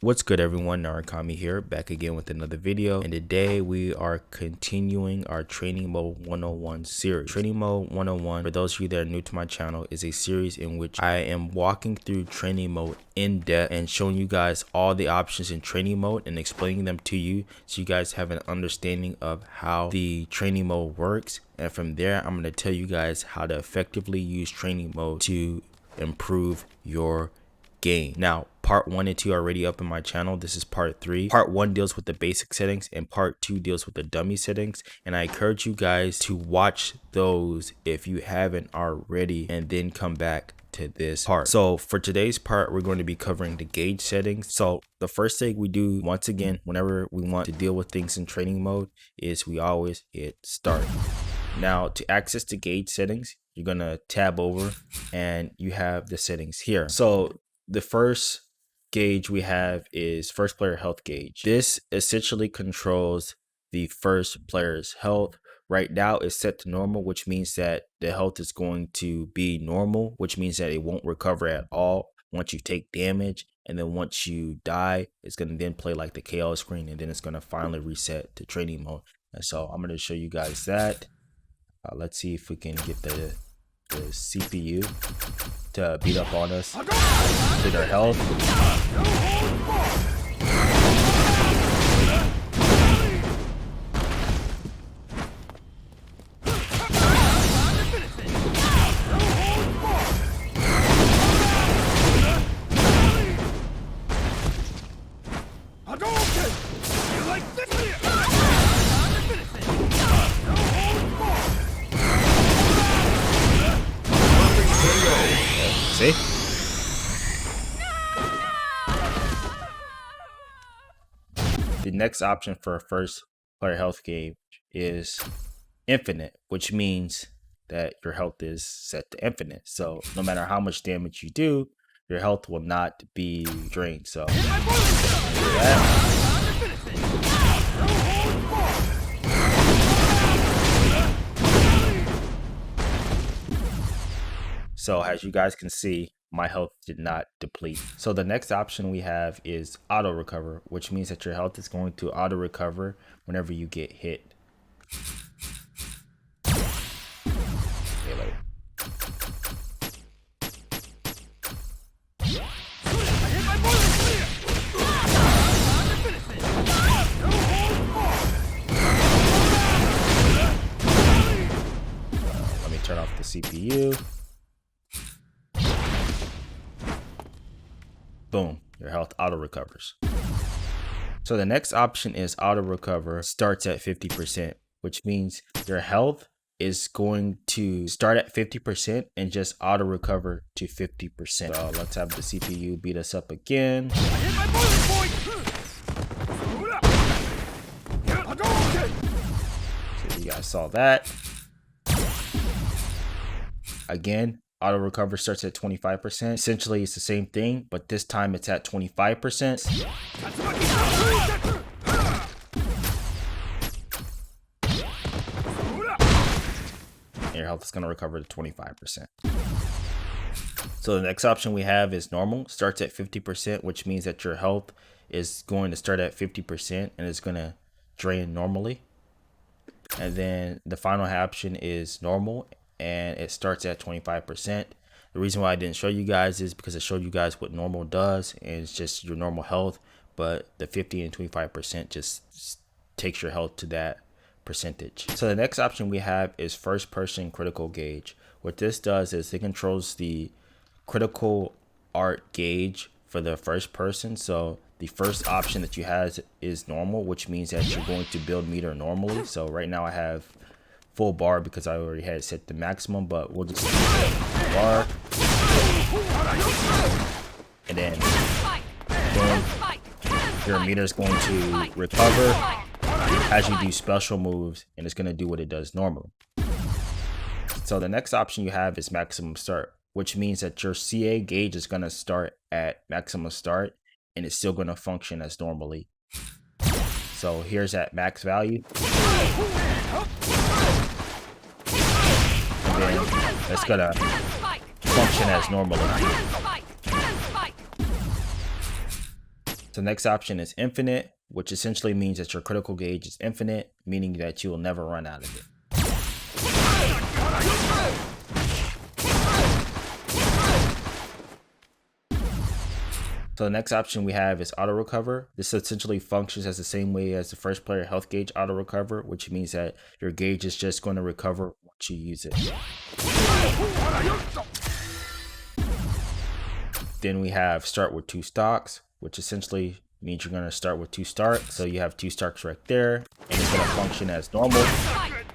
What's good everyone, Narakami here, back again with another video, and today we are continuing our Training Mode 101 series. Training Mode 101, for those of you that are new to my channel, is a series in which I am walking through Training Mode in depth and showing you guys all the options in Training Mode and explaining them to you so you guys have an understanding of how the Training Mode works. And from there, I'm going to tell you guys how to effectively use Training Mode to improve your game. Now, part 1 and 2 are already up in my channel. This is part 3. Part 1 deals with the basic settings and part 2 deals with the dummy settings, and I encourage you guys to watch those if you haven't already and then come back to this part. So for today's part, we're going to be covering the gauge settings. So the first thing we do, once again, whenever we want to deal with things in training mode, is we always hit start. Now, to access the gauge settings, you're gonna tab over and you have the settings here. So the first gauge we have is first player health gauge. This essentially controls the first player's health. Right now it's set to normal, which means that the health is going to be normal, which means that it won't recover at all once you take damage, and then once you die, it's going to then play like the KO screen, and then it's going to finally reset to training mode. And so I'm going to show you guys that. Let's see if we can get the CPU to beat up on us with our health. See? The next option for a first player health gauge is infinite, which means that your health is set to infinite. So no matter how much damage you do, your health will not be drained. So So as you guys can see, my health did not deplete. So the next option we have is auto recover, which means that your health is going to auto recover whenever you get hit. Let me turn off the CPU. Boom, your health auto recovers. So the next option is auto recover starts at 50%, which means your health is going to start at 50% and just auto recover to 50%. So let's have the CPU beat us up again. So you guys saw that. Again, auto recover starts at 25%. Essentially, it's the same thing, but this time it's at 25%. And your health is going to recover to 25%. So the next option we have is normal. Starts at 50%, which means that your health is going to start at 50% and it's going to drain normally. And then the final option is normal, and it starts at 25%. The reason why I didn't show you guys is because I showed you guys what normal does, and it's just your normal health, but the 50 and 25% just takes your health to that percentage. So the next option we have is first person critical gauge. What this does is it controls the critical art gauge for the first person. So the first option that you have is normal, which means that you're going to build meter normally. So right now I have full bar because I already had it set to maximum, but we'll just bar, and then boom, your meter is going to recover as you do special moves, and it's going to do what it does normally. So the next option you have is maximum start, which means that your CA gauge is going to start at maximum start and it's still going to function as normally. So here's at max value. And then it's gonna function as normally. So the next option is infinite, which essentially means that your critical gauge is infinite, meaning that you will never run out of it. So the next option we have is auto recover. This essentially functions as the same way as the first player health gauge auto recover, which means that your gauge is just going to recover once you use it. Then we have start with 2 stocks, which essentially means you're going to start with 2 stocks. So you have 2 stocks right there, and it's going to function as normal.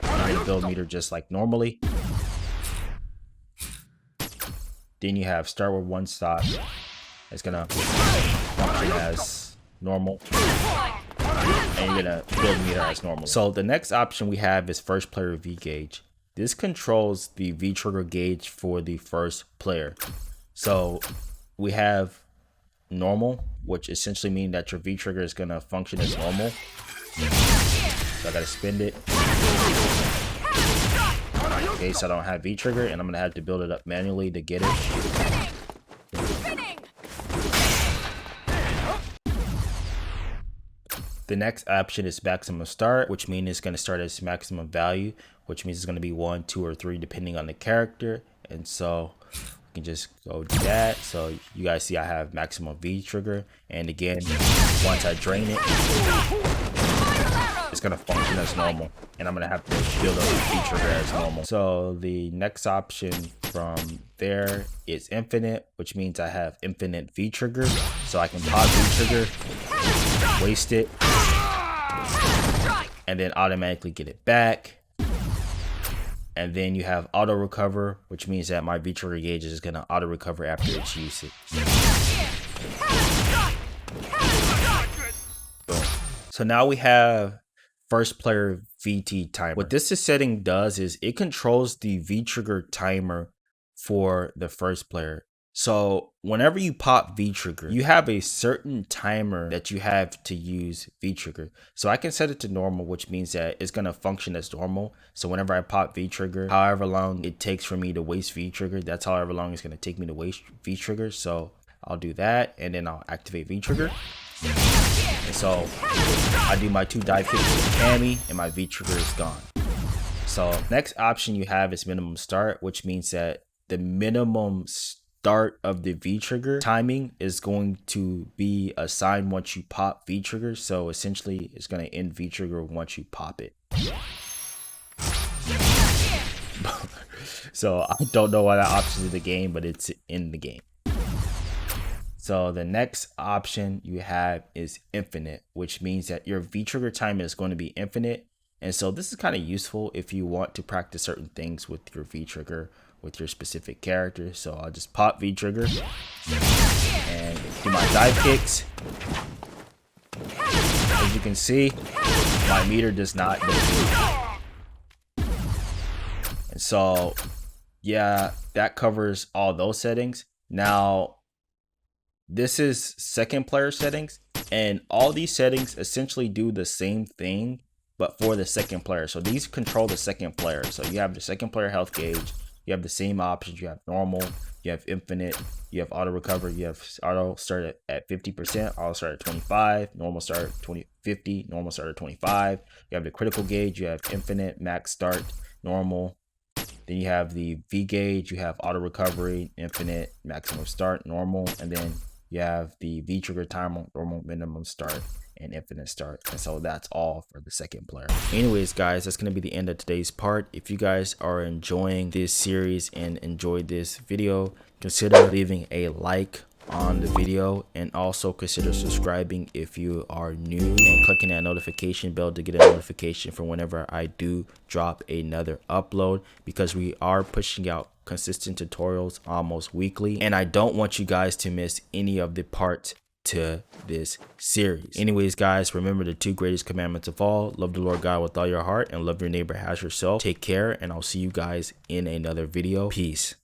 And build meter just like normally. Then you have start with 1 stock. It's gonna function as normal, and you're gonna build meter as normal. So the next option we have is first player V gauge. This controls the V trigger gauge for the first player. So we have normal, which essentially means that your V trigger is gonna function as normal. So I gotta spin it. Okay, so I don't have V trigger, and I'm gonna have to build it up manually to get it. The next option is maximum start, which means it's going to start as maximum value, which means it's going to be 1, 2, or 3 depending on the character. And so we can just go do that. So you guys see I have maximum V trigger, and again, once I drain it, it's going to function as normal, and I'm going to have to build up the V trigger as normal. So the next option from there is infinite, which means I have infinite V trigger, so I can pop V trigger, waste it, and then automatically get it back. And then you have auto recover, which means that my V trigger gauge is going to auto recover after its usage. Boom. So now we have first player VT timer. What this setting does is it controls the V trigger timer for the first player. So whenever you pop V trigger, you have a certain timer that you have to use V trigger. So I can set it to normal, which means that it's going to function as normal. So whenever I pop V trigger, however long it takes for me to waste V trigger, that's however long it's going to take me to waste V trigger. So I'll do that, and then I'll activate V trigger. And so I do my 2 dive kicks with Cammy, and my V trigger is gone. So next option you have is minimum start, which means that the minimum start of the V trigger timing is going to be assigned once you pop V trigger. So essentially it's going to end V trigger once you pop it. So I don't know why that option is in the game, but it's in the game. So the next option you have is infinite, which means that your V trigger time is going to be infinite. And so this is kind of useful if you want to practice certain things with your V trigger with your specific character. So I'll just pop V trigger and do my dive kicks. As you can see, my meter does not go. And so yeah, that covers all those settings. Now this is second player settings, and all these settings essentially do the same thing but for the second player. So these control the second player. So you have the second player health gauge, you have the same options. You have normal, you have infinite, you have auto recover, you have auto start at 50%, auto start at 25, normal start at 50, normal start at 25. You have the critical gauge, you have infinite, max start, normal. Then you have the V gauge, you have auto recovery, infinite, maximum start, normal, and then you have the V trigger timer, normal, minimum start, and infinite start. And so that's all for the second player. Anyways guys, that's going to be the end of today's part. If you guys are enjoying this series and enjoyed this video, consider leaving a like on the video, and also consider subscribing if you are new, and clicking that notification bell to get a notification for whenever I do drop another upload, because we are pushing out consistent tutorials almost weekly, and I don't want you guys to miss any of the parts to this series. Anyways guys, remember the 2 greatest commandments of all: love the Lord God with all your heart and love your neighbor as yourself. Take care, and I'll see you guys in another video. Peace.